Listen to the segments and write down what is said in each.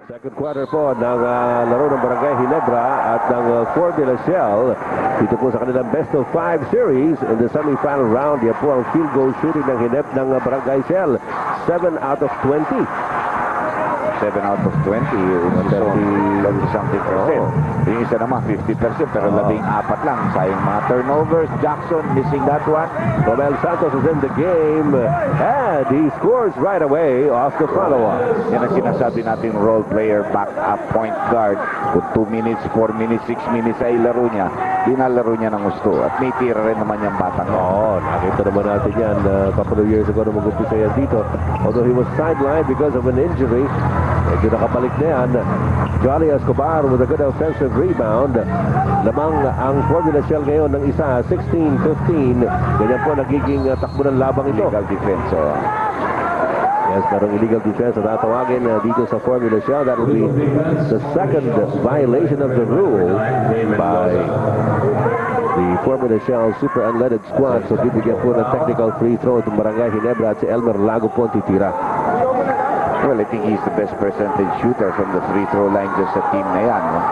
Second quarter po ng laro ng Barangay Ginebra at ng Fort de la Shell. Dito po sa kanilang best of 5 series in the semi-final round. Yan po ang field goal shooting ng Barangay Shell. 7 out of 20. 7 out of 20. So, 30-something percent. Yung isa naman, 50%. Pero 14 lang. Sayang mga turnovers. Jackson missing that one. Romel Santos is in the game. And he scores right away off the follow-up. Yan ang sinasabi natin role player, back-up point guard. Kung 2 minutes, 4 minutes, 6 minutes ay laro niya. Dinalaro niya ng gusto. At may tira rin naman yung batang. Oo, nakita naman natin yan a couple of years ago na mag-umpisa yan dito. Although he was sidelined because of an injury. Medyo nakabalik na yan. Johnny Escobar with a good offensive rebound. Lamang ang Fort de la Shell ngayon ng isa, 16-15. Ganyan po nagiging takbo ng labang ito. Illegal defense. Yes, merong illegal defense na tatawagin dito sa Fort de la Shell. That will be the second violation of the rule by the Fort de la Shell Super Unleaded Squad. So bibigyan po ng technical free throw itong Barangay Ginebra at si Elmer Lago po ang titira. Well, I think he's the best percentage shooter from the free throw line just sa team na yan. No?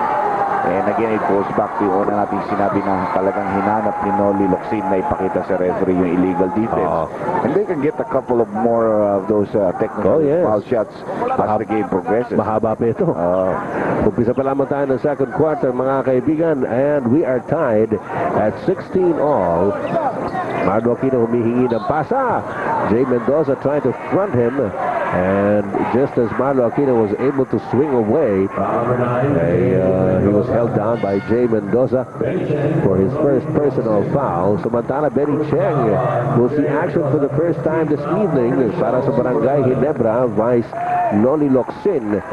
And again, it goes back to yung una natin sinabi na talagang hinanap ni Noli Locsin na ipakita sa referee yung illegal defense. And they can get a couple of more of those technical foul shots as the game progresses. Mahaba pa ito. Umpisa pa lamang tayo ng second quarter, mga kaibigan. And we are tied at 16 all. Marlo Aquino humihingi ng pasa. Jay Mendoza trying to front him. And just as Marlo Aquino was able to swing away, he was held down by Jay Mendoza for his first personal foul. Samantala, Benny Cheng will see action for the first time this evening para sa Barangay Ginebra, vice Noli Locsin.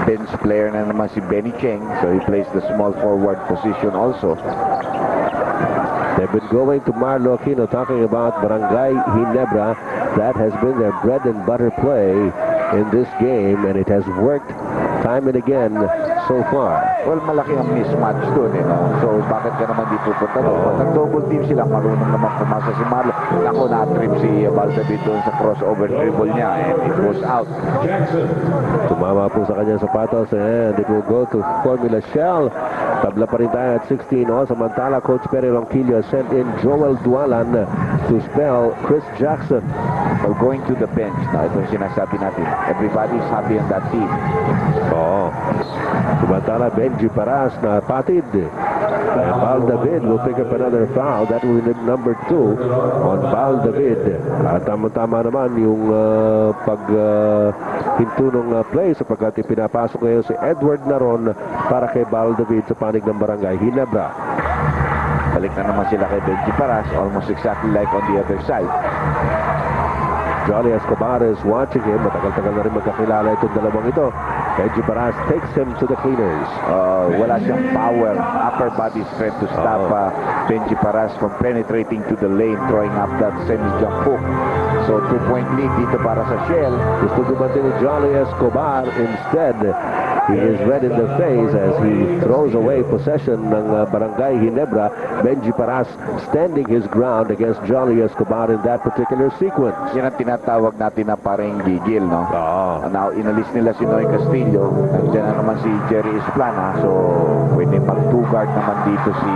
Bench player na naman si Benny Cheng, so he plays the small forward position also. They've been going to Marlo Aquino talking about Barangay Ginebra. That has been their bread and butter play in this game, and it has worked time and again so far. Well, malaki ang mismatch doon, no? So, bakit ka naman di pupunta doon? Pag nag-double team sila, marunong naman pumasa si Marlo. Ako, na-trip si Baldavid doon sa crossover dribble niya, and it was out. Tumama po sa kanyang sapatos, and it will go to Formula Shell. Tabla pa rin tayo at 16. Samantala, Coach Perry Ronquillo sent in Joel Dualan to spell Chris Jackson. Well, going to the bench, ito yung sinasabi natin. Everybody's happy on that team. Samantala, Benji Paras na patid. And Baldavid will pick up another foul. That will be number 2 on Baldavid. At tama-tama naman yung paghinto ng play sapagkat pinapasok ngayon si Edward Naron para kay Baldavid sa panig ng Barangay Ginebra. Balik na naman sila kay Benji Paras, almost exactly like on the other side. Johnny Escobar is watching him. Matagal-tagal na rin magkakilala itong dalawang ito. Benji Paras takes him to the cleaners. Wala siyang power, upper body strength to stop Benji Paras from penetrating to the lane, throwing up that semi-jump hook. So 2-point lead dito para sa Shell. Gusto gumating ni Johnny Escobar. Instead, he is red in the face as he throws away possession ng Barangay Ginebra. Benji Paras standing his ground against Johnny Escobar in that particular sequence. Yan ang tinatawag natin na parang gigil, no? Now, inalis nila si Noy Castillo. Nandiyan na naman si Jerry Esplana. So, pwede mag-two-guard naman dito si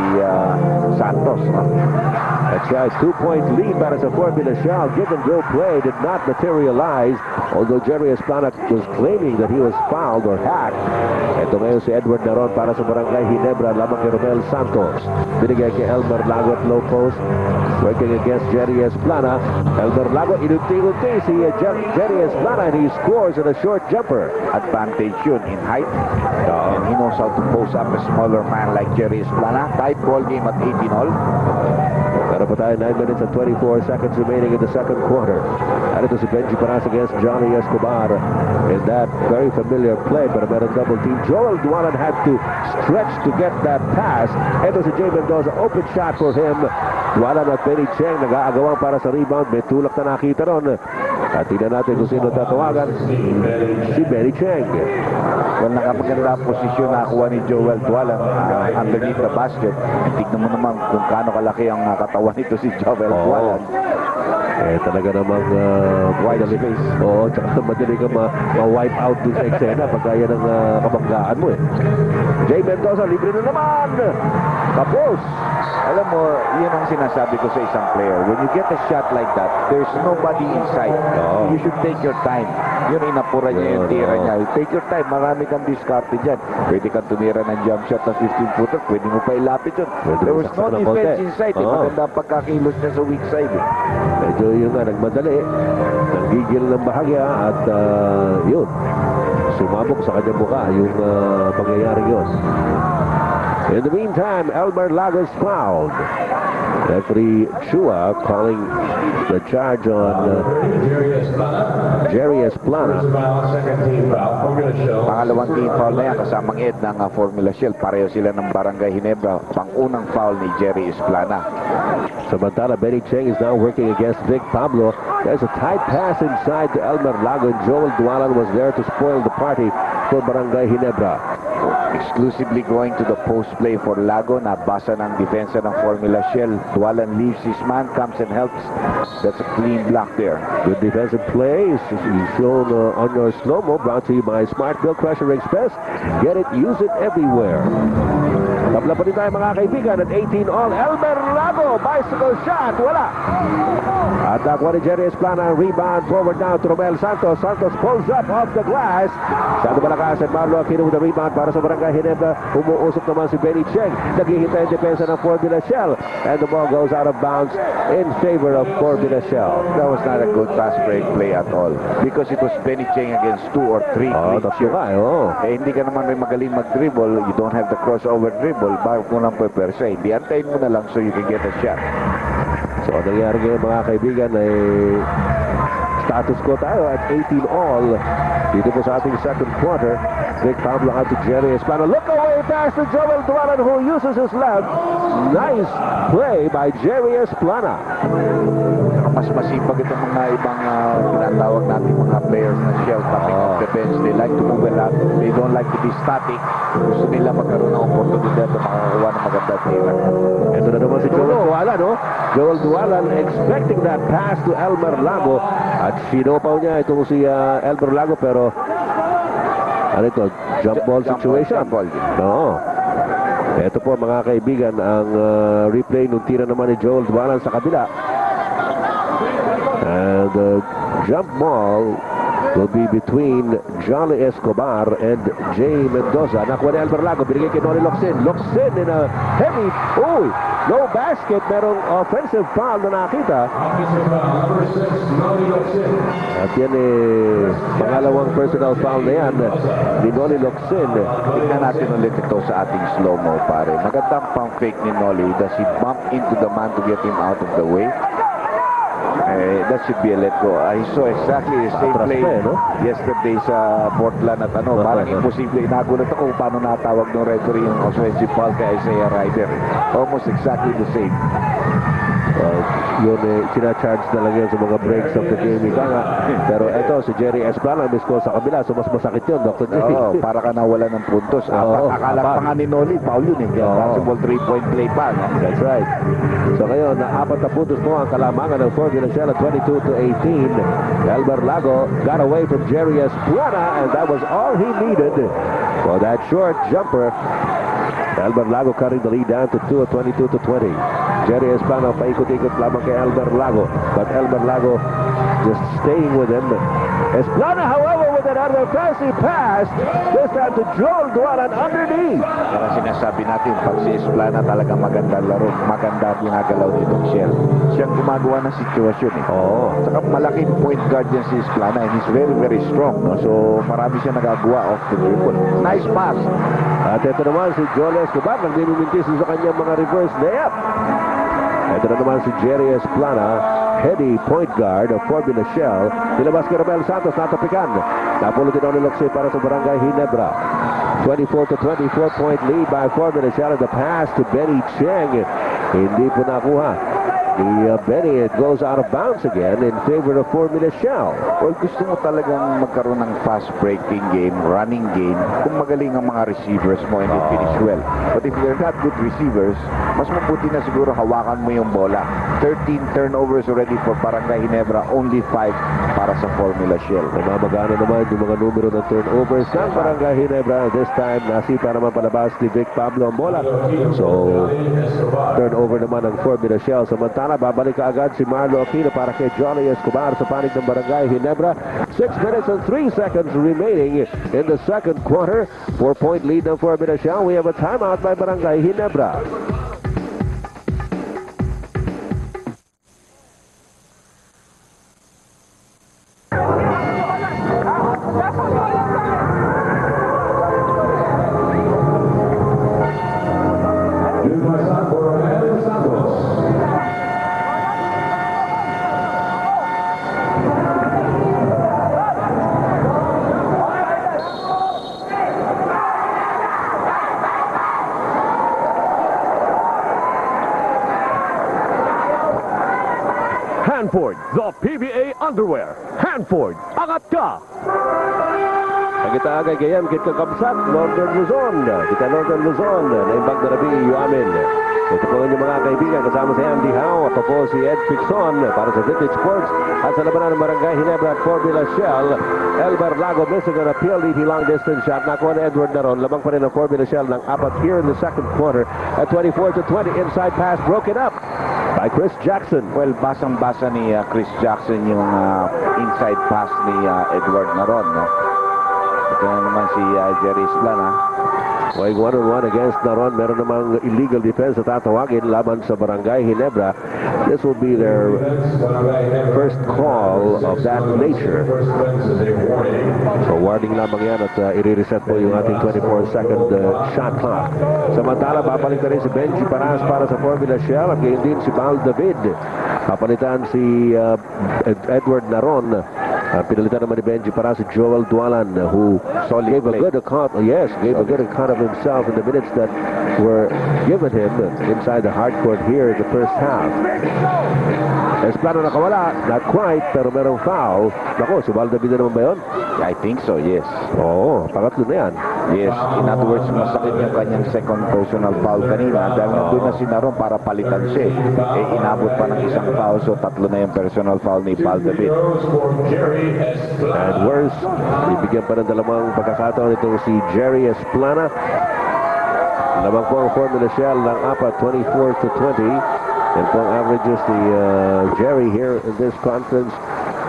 Santos, no? That's right, 2-point lead para sa Fort de la Shell. Give and go play did not materialize. Although Jerry Esplana was claiming that he was fouled or hacked. Ito ngayon si Edward Naron para sa Barangay Ginebra, lamang kay Romel Santos. Binigay kay Elmer Lago at low post. Working against Jerry Esplana. Elmer Lago, inunti-unti si Jerry Esplana, and he scores in a short jumper. Advantage yun in height. And he knows how to post up a smaller man like Jerry Esplana. Tight ball game at 18 all. Pero pa tayo, 9 minutes and 24 seconds remaining in the second quarter. At ito si Benji Paras against Johnny Escobar in that very familiar play. Pero meron double team. Joel Dualan had to stretch to get that pass. Ito si Jay Mendoza, open shot for him. Dualan at Benny Cheng nag-aagawang para sa rebound. May tulak na nakita ron. At tingnan natin kung sino tatawagan. Si Benny Cheng. Well, nakapaganda posisyon na kuha ni Joel Dualan underneath the basket. Tignan mo naman kung kaano kalaki ang katawan nito si Joel Dualan. Talaga namang Wide madali. space. Oo, tsaka madali ka ma-wipe out dun sa eksena pagka yan ang kabanggaan mo eh. Jay Mendoza, libre na naman. Tapos. Alam mo, yun ang sinasabi ko sa isang player. When you get a shot like that, there's nobody inside. Oo. You should take your time. Yun, inapura niya yung tira Oo. niya. Take your time. Marami kang discarte dyan. Pwede kang tumira ng jump shot na 15-footer. Pwede mo pa ilapit yun. Pwede There mo was no saksak ng defense konti. inside. Oo. Maganda ang pagkakilos niya sa weak side. Medyo yun nga, nagmadali. Nanggigil ng bahagya at yun. Sumabog sa kanyang mukha yung pangyayari yun. In the meantime, Elmer Lagos fouled. Referee Chua calling the charge on Jerry Esplana. Pangalawang team foul na yan kasamang Ed ng Formula Shell. Pareho sila ng Barangay Ginebra. Pangunang foul ni Jerry Esplana. Samantala, Benny Cheng is now working against Vic Pablo. There's a tight pass inside to Elmer Lago. Joel Dualan was there to spoil the party for Barangay Ginebra. Exclusively going to the post play for Lago. Nabasa ng depensa ng Formula Shell. Dualan leaves his man, comes and helps. That's a clean block there. Good defensive play is shown on your slow-mo, brought to you by Smart Bill Crusher Express. Get it, use it everywhere. Tabla pa rin tayo mga kaibigan at 18 all. Elmer Lago, bicycle shot, wala. At nakuha ni Jerry Esplana, rebound forward now to Romel Santos. Santos pulls up off the glass. Santo Malakas at Marlo Aquino with the rebound para sa Barangay Ginebra. Umuusok naman si Benny Cheng. Naghihintay ang depensa ng Formula Shell. And the ball goes out of bounds in favor of Formula Shell. That was not a good fast break play at all. Because it was Benny Cheng against 2 or 3 tatlo ka, oh. hindi ka naman rin magaling mag-dribble. You don't have the crossover dribble. Bakit mo lang pwepersa? Hindi, antayin mo na lang so you can get a shot. So, ang nangyari ngayon mga kaibigan ay status quo tayo at 18 all. Dito po sa ating second quarter. Vic Pablo out to Jerry Esplana. Look away pass to Joel Dualan who uses his left. Nice play by Jerry Esplana. Mas masipag itong mga ibang tinatawag natin mga players na Shell coming off the bench. They like to move a lot. They don't like to be static. Gusto nila magkaroon ng oportunidad na makakuha ng magandang tira. Ito na naman si Joel Dualan, no? Joel Dualan expecting that pass to Elmer Lago. At sinopaw niya itong si Elmer Lago pero ano ito? Jump ball situation. Jump ball. Oo. Ito po mga kaibigan ang replay nung tira naman ni Joel Dualan sa kabila. And the jump ball will be between Jolly Escobar and Jay Mendoza. Nakuha ni Elmer Lago, binigay kay Noli Locsin. Locsin in a heavy, no basket, merong offensive foul na nakita. At yan pangalawang personal foul na yan ni Noli Locsin. Tignan natin ulit ito sa ating slow-mo, pare. Magandang pang fake ni Noli. Does he bump into the man to get him out of the way? That should be a let go. I saw exactly the same play yesterday sa Portland at parang imposible. Nagulat ako kung paano natawag ng referee yung offensive foul kay Isaiah Ryder. Almost exactly the same. Yun sinacharge na lang yun sa mga breaks of the game. Pero eto, si Jerry Esplana miss call sa kabila, so mas masakit yun, Dr. J. Para ka nawala ng puntos. Akala pa nga ni Noli, foul yun eh. Possible 3-point play pa. No? That's right. So ngayon, na 4 na puntos mo ang kalamangan ng Formula Shell at 22-18. Elmer Lago got away from Jerry Esplana and that was all he needed for that short jumper. Elmer Lago cutting the lead down to 2 at 22-20. Jerry Esplana paikot-ikot lamang kay Elmer Lago. But Elmer Lago just staying with him. Esplana, however, with another fancy pass. This time to Joel Dualan underneath. Kaya sinasabi natin, pag si Esplana talagang maganda laro, maganda ginagalaw nitong Shell. Siyang gumagawa ng sitwasyon eh. Saka malaking point guard yan si Esplana and he's very, very strong. No? So marami siya nagagawa off the dribble. Nice pass. At ito naman si Joel Escobar nagmimimintis sa kanyang mga reverse layup. Ito na naman si Jerry Esplana, heady point guard of Formula Shell. Nilabas kay Romel Santos, natapikan. Napulot din ang Locsin para sa Barangay Ginebra. 24-24 point lead by Formula Shell and the pass to Benny Cheng. Hindi po nakuha Benny, it goes out of bounds again in favor of Formula Shell. Well, gusto mo talagang magkaroon ng fast-breaking game, running game, kung magaling ang mga receivers mo and you finish well. But if you're not good receivers, mas mabuti na siguro hawakan mo yung bola. 13 turnovers already for Barangay Ginebra, only 5 para sa Formula Shell. Namamagana naman yung mga numero ng turnovers ng Barangay Ginebra. This time, nasipa naman palabas ni Vic Pablo ang bola. So, turnover naman ng Formula Shell. Samantala, babalik agad si Marlo Aquino para kay Johnny Escobar sa panig ng Barangay Ginebra. 6 minutes and 3 seconds remaining in the second quarter. 4-point lead ng Formula Shell. We have a timeout by Barangay Ginebra. Hanford, the PBA underwear. Hanford, angat ka! Kita agay gayam kita kamsat Northern Luzon. Kita Northern Luzon. Naimbag na rabi amin. Ito po yung mga kaibigan kasama sa Andy Howe. Ako po si Ed Pixon para sa Vintage Sports. At sa labanan ng Barangay Ginebra at Formula Shell. Elber Lago missing an appeal DP long distance shot. Nakuha ni Edward Naron. Lamang pa rin ang Formula Shell ng apat here in the second quarter. At 24-20 inside pass broken up by Chris Jackson. Well, basang-basa ni Chris Jackson yung inside pass ni Edward Naron. No? Ito na naman si Jerry Esplana. Going 1-on-1 against Naron. Meron namang illegal defense na tatawagin laban sa Barangay Ginebra. This will be their first call of that nature. So warning lamang yan at i-reset po yung ating 24-second shot clock. Samantala, babalik na rin si Benji Paras para sa Formula Shell at gayon din si Val David. Papalitan si Edward Naron. Pinalitan naman ni Benji para si Joel Dualan who gave a good account, gave a good account of himself in the minutes that were given him inside the hardcourt here in the first half. Esplano nakawala, not quite, pero merong foul. Nako, si Val David naman ba yun? I think so, yes. Oo, pangatlo na yan. Yes, in other words, masakit yung kanyang second personal foul kanina dahil nandun na si Naron para palitan siya. Inabot pa ng isang foul, so tatlo na yung personal foul ni Val David. And worse, ibigyan pa ng dalawang pagkakataon itong si Jerry Esplana. Lamang po ang Formula Shell ng apat, 24-20. And po ang averages ni Jerry here in this conference.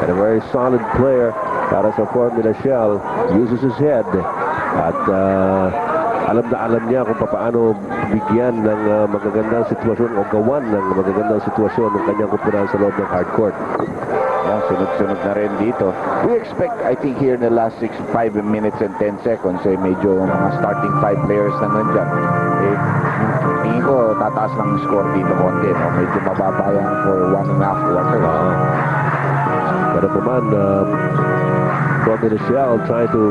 And a very solid player para sa Formula Shell. Uses his head. At alam na alam niya kung paano bigyan ng magagandang sitwasyon o gawan ng magagandang sitwasyon ng kanyang kupunan sa loob ng hardcourt. Yan, sunod-sunod na rin dito. We expect, I think, here in the last 5 minutes and 10 seconds, medyo mga starting 5 players na nandyan. Tingin ko, tataas ng score dito konti. No? Medyo mababa yan for 1.5 quarter. Pero po man, Formula Shell trying to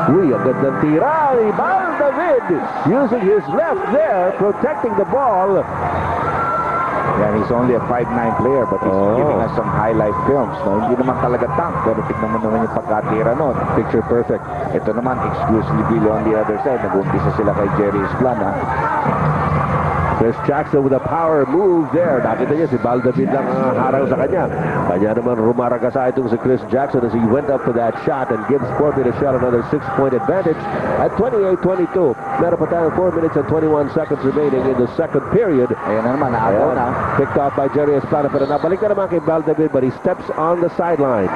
ang gandang tira ni Val David using his left there, protecting the ball. Yeah, he's only a 5'9 player but he's giving us some highlight films. No? Hindi naman talaga tank, pero tignan mo naman yung pagkatira nun. Picture perfect. Ito naman, exclusively on the other side. Nag-umpisa sila kay Jerry Esplana. Chris Jackson with a power move there. Nakita niya si Val David lang harang sa kanya. Kanya naman rumaragasa itong si Chris Jackson as he went up for that shot and gives Formula Shell another 6-point advantage at 28-22. Meron pa tayong 4 minutes and 21 seconds remaining in the second period. Ayan na naman, naagaw na. Picked off by Jerry Esplana, pero nabalik na naman kay Val David, but he steps on the sideline.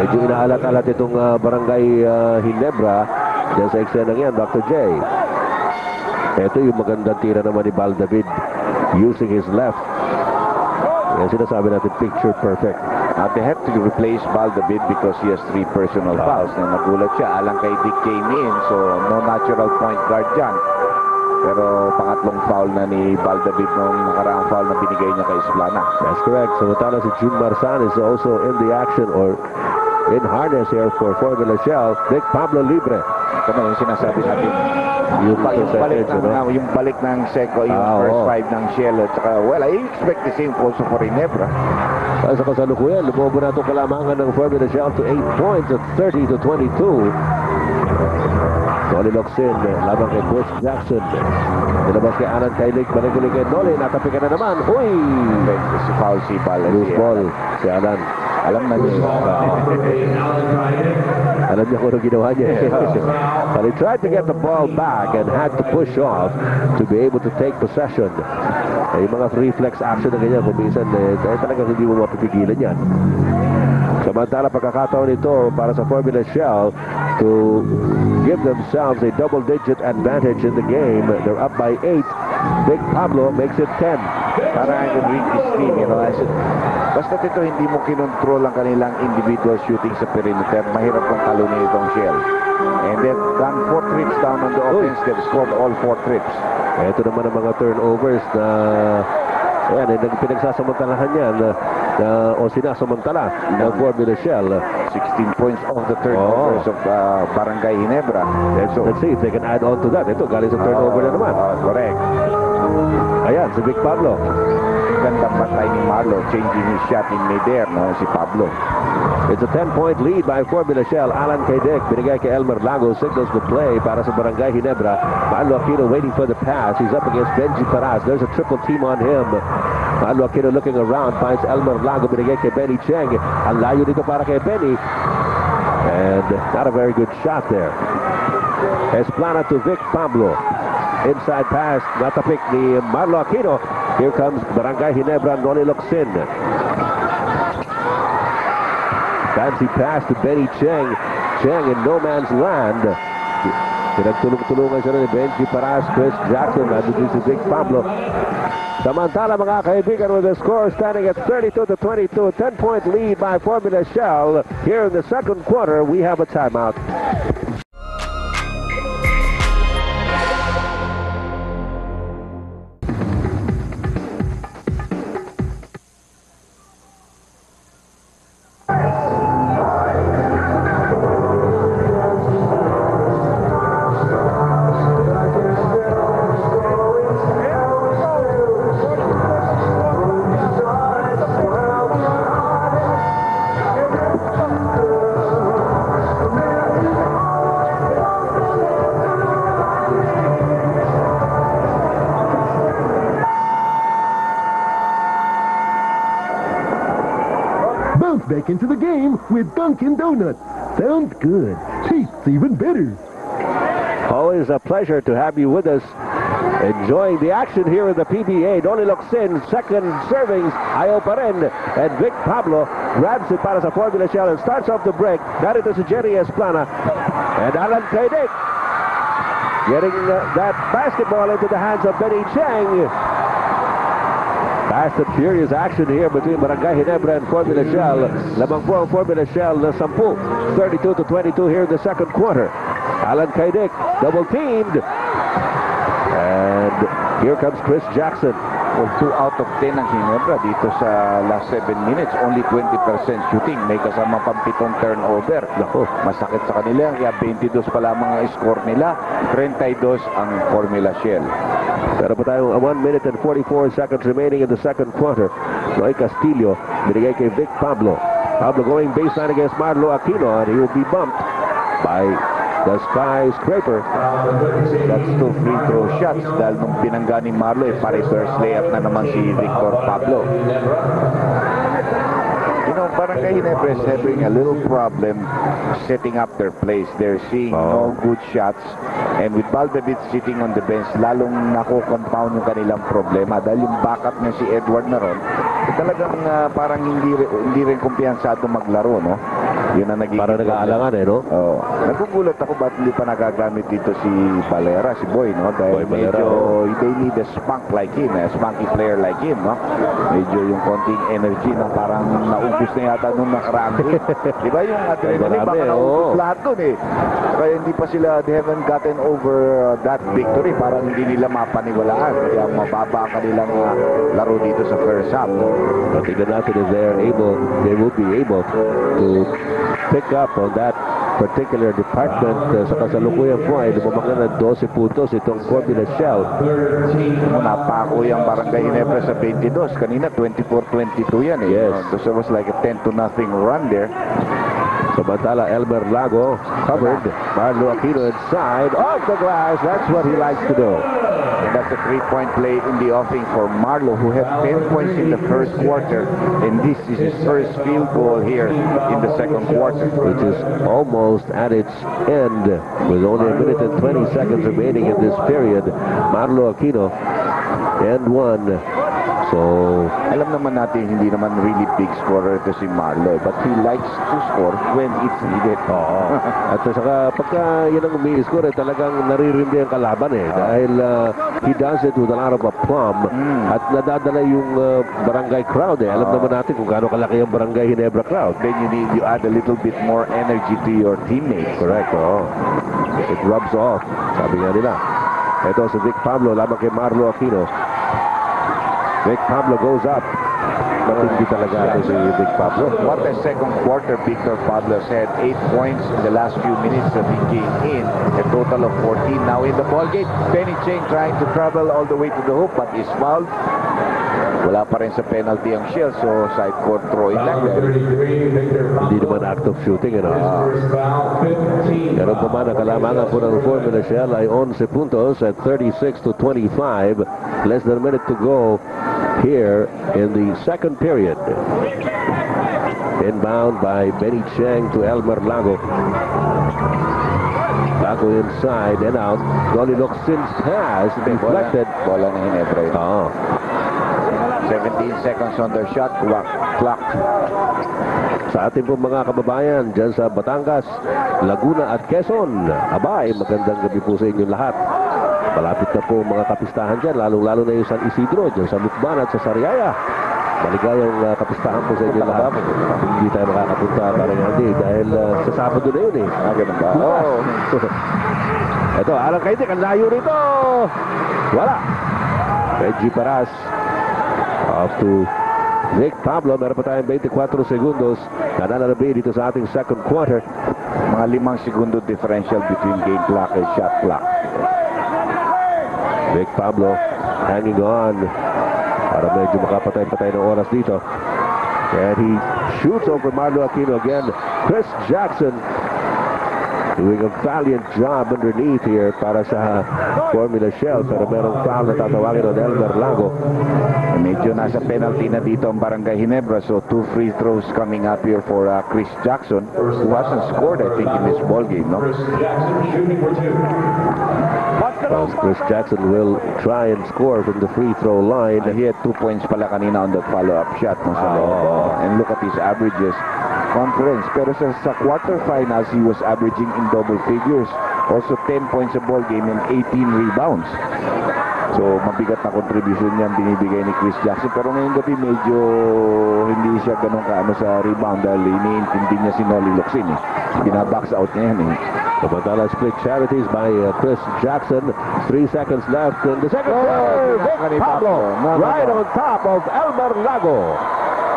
Medyo inaalat-alat itong Barangay Ginebra dyan sa eksenang yan, Dr. J. Ito yung magandang tira naman ni Val David using his left. Yan sinasabi natin, picture perfect. They have to replace Val David because he has 3 personal fouls. Na nagulat siya, alang kay Dick came in, so no natural point guard dyan. Pero pangatlong foul na ni Val David nung nakaraang foul na binigay niya kay Esplana. That's correct. Samantala si June Marsan is also in the action or in harness here for Formula Shell. Vic Pablo libre. Ito na yung sinasabi natin. Yung balik ng Seco, yung first five ng Shell. At saka, well, I expect the same also for Ginebra. Sa kasalukuyan, lumobo na itong kalamangan ng Formula Shell to 8 points at 30-22. Noli Locsin, labang kay Chris Jackson. Nilabas kay Alan Kailig, balik ulit kay Noli, natapikan na naman. Uy! Si Paul Sibal. Loose ball, si Alan. Alam na niya. Alam niya kung ano ginawa niya. But he tried to get the ball back and had to push off to be able to take possession. Yung mga reflex action na ganyan, kung minsan, talagang hindi mo mapipigilan yan. Samantala, pagkakataon ito para sa Formula Shell to give themselves a double-digit advantage in the game. They're up by 8. Vic Pablo makes it 10. Para I can read this team, you know, basta ito hindi mo kinontrol ang kanilang individual shooting sa perimeter, mahirap kang talunin itong Shell. And they've done 4 trips down on the offense. They've scored all 4 trips. Ito naman ang mga turnovers na ayan, pinagsasamantalahan yan o sinasamantala ng Formula Shell. 16 points of the turnovers of Barangay Ginebra. Let's see if they can add on to that. Ito, galing sa turnover na naman. Correct. Ayan, si Vic Pablo. Gandang batay ni Marlo, changing his shot in midair, no, si Pablo. It's a 10-point lead by Formula Shell. Alan Kaidik, binigay kay Elmer Lago, signals the play para sa Barangay Ginebra. Marlo Aquino waiting for the pass. He's up against Benji Paras. There's a triple team on him. Marlo Aquino looking around, finds Elmer Lago, binigay kay Benny Cheng. Ang layo dito para kay Benny. And not a very good shot there. Esplana to Vic Pablo. Inside pass, natapik ni Marlo Aquino. Here comes Barangay Ginebra, Noli Locsin. Fancy pass to Benny Cheng. Cheng in no man's land. Pinagtulong-tulungan siya ni Benji Paras, Chris Jackson, nandun si Vic Pablo. Samantala mga kaibigan, with the score standing at 32-22, 10-point lead by Formula Shell. Here in the second quarter, we have a timeout. Back into the game with Dunkin' Donuts. Sounds good. Tastes even better. Always a pleasure to have you with us. Enjoying the action here in the PBA. Noli Locsin, second servings. Ayaw pa rin. And Vic Pablo grabs it para sa Formula Shell and starts off the break. Narito si Jerry Esplana. And Alan Kaidik getting that basketball into the hands of Benny Cheng. Fast and furious action here between Barangay Ginebra and Formula Shell. Lamang po ang Formula Shell na 10. 32-22 here in the second quarter. Alan Kaidik, double teamed. And here comes Chris Jackson. Well, 2 out of 10 ang Ginebra dito sa last 7 minutes. Only 20% shooting. May kasama pang 7 turnover. Naku, masakit sa kanila. Kaya 22 pa lamang ang score nila. 32 ang Formula Shell. Pero pa tayo 1 minute and 44 seconds remaining in the second quarter. Noy Castillo, binigay kay Vic Pablo. Pablo going baseline against Marlo Aquino, and he will be bumped by the skyscraper. That's 2 free throw shots dahil nung pinangga ni Marlo, pa-reverse layup na naman si Victor Pablo. You know, Barangay Ginebra is having a little problem setting up their plays. They're seeing no good shots. And with Valdevit sitting on the bench, lalong nako-compound yung kanilang problema. Dahil yung backup niya si Edward na ron, talagang parang hindi rin kumpiyansado maglaro, no? Yun ang naging... Parang nag-aalangan no? Oo. Nagugulat ako ba't hindi pa nagagamit dito si Valera, si Boy, no? Dahil Boy Valera, medyo, they need a spunk like him, a spunky player like him, no? Medyo yung konting energy na parang naubos na yata nung nakaraang week. Diba yung adrenaline, baka naubos lahat dun eh. Kaya hindi pa sila, they haven't gotten over that victory. Parang hindi nila mapaniwalaan. Kaya mababa ang kanilang laro dito sa first half. But tignan natin if they will be able to pick up on that particular department. Sa kasalukuyan po ay lumamang na ng 12 puntos itong Formula Shell. Napako yung Barangay Ginebra sa 22. Kanina 24-22 yan eh. Yes. So it was like a 10-0 run there. Samantala, Elmer Lago covered. Marlo Aquino inside. Off the glass. That's what he likes to do. And that's a 3-point play in the offing for Marlo, who had 10 points in the first quarter. And this is his first field goal here in the second quarter. Which is almost at its end with only a minute and 20 seconds remaining in this period. Marlo Aquino, and one. So, alam naman natin, hindi naman really big scorer ito si Marlo, but he likes to score when it's needed. oo. At saka pagka yan ang umi-score, talagang naririndi ang kalaban eh. Dahil he does it with a lot of aplomb. At nadadala yung barangay crowd eh. Alam naman natin kung gaano kalaki ang Barangay Ginebra crowd. Then you add a little bit more energy to your teammates. Correct, oo. It rubs off, sabi nga nila. Ito si Vic Pablo, lamang kay Marlo Aquino. Vic Pablo goes up. Matindi talaga ito si Vic Pablo. What a second quarter Victor Pablo had. 8 points in the last few minutes that he came in. A total of 14 now in the ballgame. Benny Cheng trying to travel all the way to the hoop, but is fouled. Wala pa rin sa penalty ang Shell, so side court throw in lang. Hindi naman act of shooting, ano? Pero pa man, ang kalamangan po ng Formula Shell ay 11 puntos at 36-25. Less than a minute to go here in the second period. Inbound by Benny Cheng to Elmer Lago. Lago inside and out. Donnie Locsin's pass deflected. Bola na Ginebra yun. Oo. 17 seconds on their shot clock. Sa ating pong mga kababayan dyan sa Batangas, Laguna at Quezon, abay, magandang gabi po sa inyong lahat. Malapit na po mga kapistahan dyan, lalong-lalo na yung San Isidro, dyan sa Lukban at sa Sariaya. Maligayang kapistahan po sa inyong lahat. Hindi tayo makakapunta, parang hindi, dahil sa Sabado na yun eh. Ganun ba? Oh. Ito, alang kayo, ang layo rito. Wala. Reggie Paras. Off to Vic Pablo. Meron pa tayong 24 segundos. Nananarabi dito sa ating second quarter. Mga 5 segundo differential between game clock and shot clock. Vic Pablo hanging on para medyo makapatay-patay ng oras dito. And he shoots over Marlo Aquino again. Chris Jackson doing a valiant job underneath here para sa Formula Shell, pero merong foul na tatawagin on Elmer Lago. Medyo nasa penalty na dito ang Barangay Ginebra, so 2 free throws coming up here for Chris Jackson, who hasn't scored I think in this ball game, no? Well, Chris Jackson will try and score from the free throw line. He had 2 points pala kanina on that follow-up shot. No, sa and look at his averages. Conference. Pero sa quarterfinals, he was averaging in double figures. Also 10 points a ball game and 18 rebounds. So, mabigat na contribution niyan binibigay ni Chris Jackson. Pero ngayong gabi, medyo hindi siya ganun kaano sa rebound dahil iniintindi niya si Nolly Locsin. Binabox out niya yan eh. Samantala split charities by Chris Jackson. 3 seconds left in the second quarter. Vic Pablo right on top of Elmer Lago.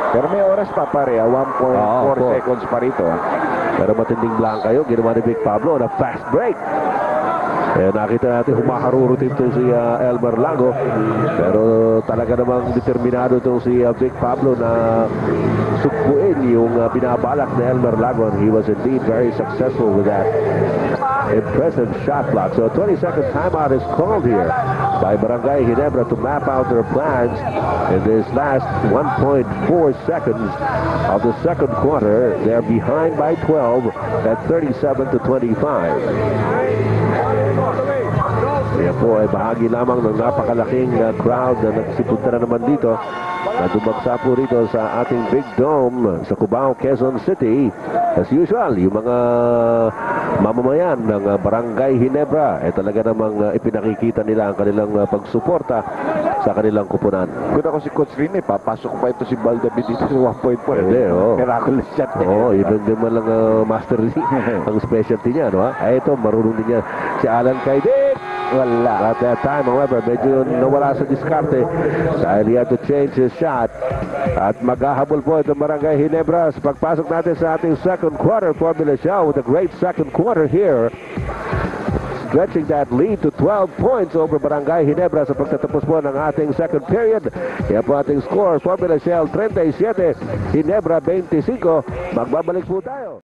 Pero may oras pa pare, 1.4 seconds pa rito. Pero matinding blanca yun, ginawa ni Vic Pablo na fast break. Eh, nakita natin humakarurot ito si Elmer Lago. Pero talaga namang determinado ito si Vic Pablo na sugpuin yung binabalak na Elmer Lago. And he was indeed very successful with that impressive shot block. So a 20-second timeout is called here by Barangay Ginebra to map out their plans in this last 1.4 seconds of the second quarter. They're behind by 12 at 37-25. Kaya po ay bahagi lamang ng napakalaking crowd na nagsipunta na naman dito na dumagsa po rito sa ating Big Dome sa Cubao, Quezon City. As usual, yung mga mamamayan ng Barangay Ginebra ay talaga namang ipinakikita nila ang kanilang pagsuporta sa kanilang kupunan. Kung ako si Coach Rene, papasok pa ito si Baldabi dito sa 1.4. Hindi, Miraculous shot. Yun din man lang master ang specialty niya, no? Ay, ito, marunong din niya si Alan Kaidik. Wala. At that time, however, medyo nawala sa diskarte dahil he had to change his shot. At maghahabol po itong Barangay Ginebras. Pagpasok natin sa ating second quarter, Formula Shaw with a great second quarter here. Stretching that lead to 12 points over Barangay Ginebra sa pagtatapos po ng ating second period. Kaya po ating score, Formula Shell 37, Ginebra 25. Magbabalik po tayo.